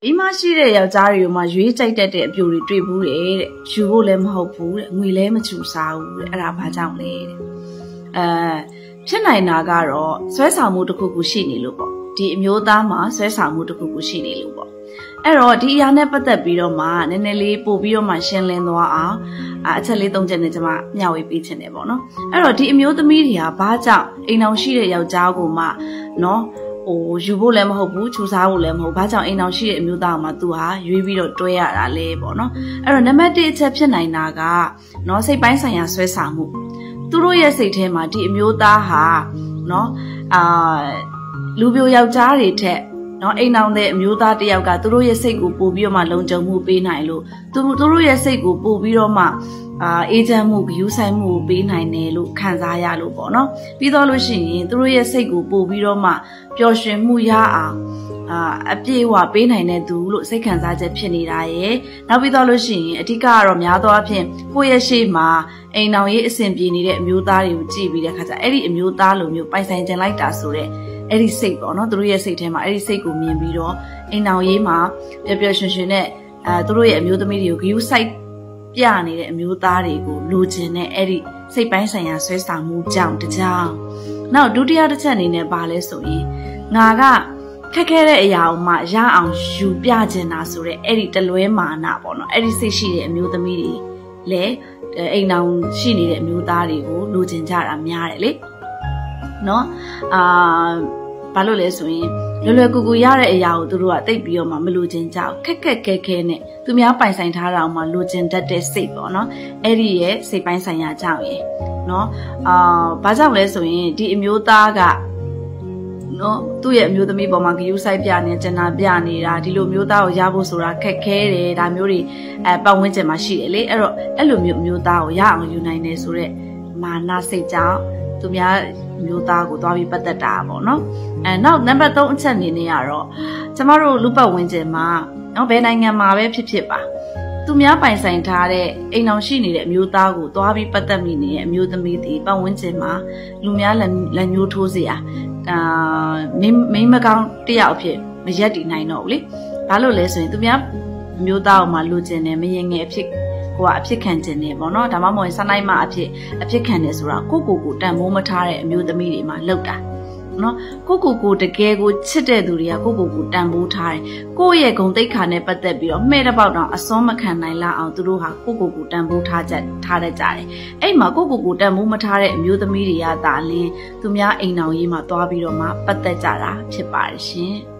Imashi de Yajari, my rejected a beauty tribute, you will let hope, we let me choose out, Rapajan lady. Chenai Nagaro, Swesa Mutukushini Lupo, the Myodama, Swesa Mutukushini Lupo. Ero, the Yanepata Bido man, and Nelly Pobio Machin Noa, at a little genetama, Yawi Beach and Ebono. Ero, the Myoda media, Baja, in our sheet Yajago ma, no. O Jubulem Hobu, Chusaulem, Hobaja in our sheet Mudama Dua, Yubido Toya Lebo, a remedy exception I naga, no say by Saya Swesamu. Turoya say tema, di Muda ha, no, Lubio Yaujari te, no, a now the Muda de Yaga, Turoya Segu, Bubioma Lonjamu Benailo, Turoya Segu, Bubioma. Ejamu, Yusamu, Benainelu, Kanzaya Lubono, Pidolushi, Druya Segu, Bubiroma, Joshin Muya, Apiwa, Benainedu, look seconds at a penny, now Pidolushi, a ticar of Yado Apin, Poya Shema, a now yet simply needed Mudari, Gibi, the Kata, Eddie, Mudalu, by Saint like that, so Eddie Sego, not Druya Satema, Eddie Segu, Mibido, a now Yema, the Bioshine, Druya Mudamedio, you sight. ပြနေတဲ့အမျိုးသားတွေကိုလိုချင်တဲ့အဲ့ဒီစိတ်ပိုင်းဆိုင်ရာဆွဲဆောင်မှုကြောင့်တကြောင်နောက်ဒုတိယတစ်ချက်အနေနဲ့ပါလဲဆိုရင်ငါကခက်ခဲတဲ့အရာကိုမှရအောင်ယူပြချင်တာဆိုတဲ့အဲ့ဒီတလွဲမာနပေါ့နော်အဲ့ဒီစိတ်ရှိတဲ့အမျိုးသမီးတွေလည်းအိမ်အောင်ရှိနေတဲ့အမျိုးသားတွေကိုလိုချင်ကြတာများတယ်လေနော်ဘာလို့လဲဆိုရင်လွယ်ကူကူရတဲ့အရာကိုသူတို့ကတိတ်ပြီးတော့မှမလိုချင်ကြဘူးခက်ခဲနဲ့သူများပိုင်ဆိုင်ထားတာအောင်မှလိုချင်တတ်တဲ့စိတ်ပေါ့နော်အဲ့ဒီရဲ့စိတ်ပိုင်းဆိုင်ရာကြောင့်ရယ်နော်ဘာကြောင့်လဲဆိုရင်ဒီအမျိုးသားကနော်သူ့ရဲ့အမျိုးသမီးပေါ်မှာဂရုစိုက်ပြနေကျန်တာပြနေတာဒီလိုမျိုးသားကိုရဖို့ဆိုတာခက်ခဲတယ်ဒါမျိုးတွေပတ်ဝန်းကျင်မှာရှိတယ်လေအဲ့တော့အဲ့လိုမျိုးသားကိုရအောင်ယူနိုင်တယ်ဆိုတော့မာနစိတ်ကြောင့်သူများမျိုးသားကိုသွားပြီးပတ်သက်တာပေါ့နော်နောက်နံပါတ်3အချက်အနေနဲ့ကတော့ကျမတို့လူပတ်ဝန်းကျင်မှာနော်ဘယ်နိုင်ငံမှာပဲဖြစ်ပါသူများပိုင်ဆိုင်ထားတဲ့အိမ်အောင်ရှိနေတဲ့အမျိုးသားကိုသွားပြီးပတ်သက်မိနေတဲ့အမျိုးသမီးတွေပတ်ဝန်းကျင်မှာလူများလက်ညှိုးထိုးစရာမင်းမကောင်းတယောက်အဖြစ်မရက်တည်နိုင်တော့ဘူးလေဘာလို့လဲဆိုရင်သူများမျိုးသားကိုမှလိုချင်တယ်မရင်ငယ်အဖြစ်ကိုကအဖြစ်ခံခြင်းနေပေါ့နော်ဒါမှမဟုတ်စနိုင်မှအဖြစ်ခံနေဆိုတာကိုတန်မိုးမထားတဲ့အမျိုးသမီးတွေမှာလောက်တာနော်ကိုတကယ်ကိုချစ်တဲ့သူတွေကကိုတန်ဖိုးထားတယ်ကိုယ့်ရဲ့ဂုဏ်သိက္ခာနဲ့ပတ်သက်ပြီးတော့မှဲ့တဲ့ပေါက်တော့အစွမ်းမခံနိုင်လောက်အောင်သူတို့ဟာကိုတန်ဖိုးထားတတ်ကြတယ်အဲ့မှာကိုတန်ဖိုးမထားတဲ့အမျိုးသမီးတွေကသာလင်းသူများအိမ်အောင်ရေးမှာသွားပြီးတော့မှပတ်သက်ကြတာဖြစ်ပါတယ်ရှင်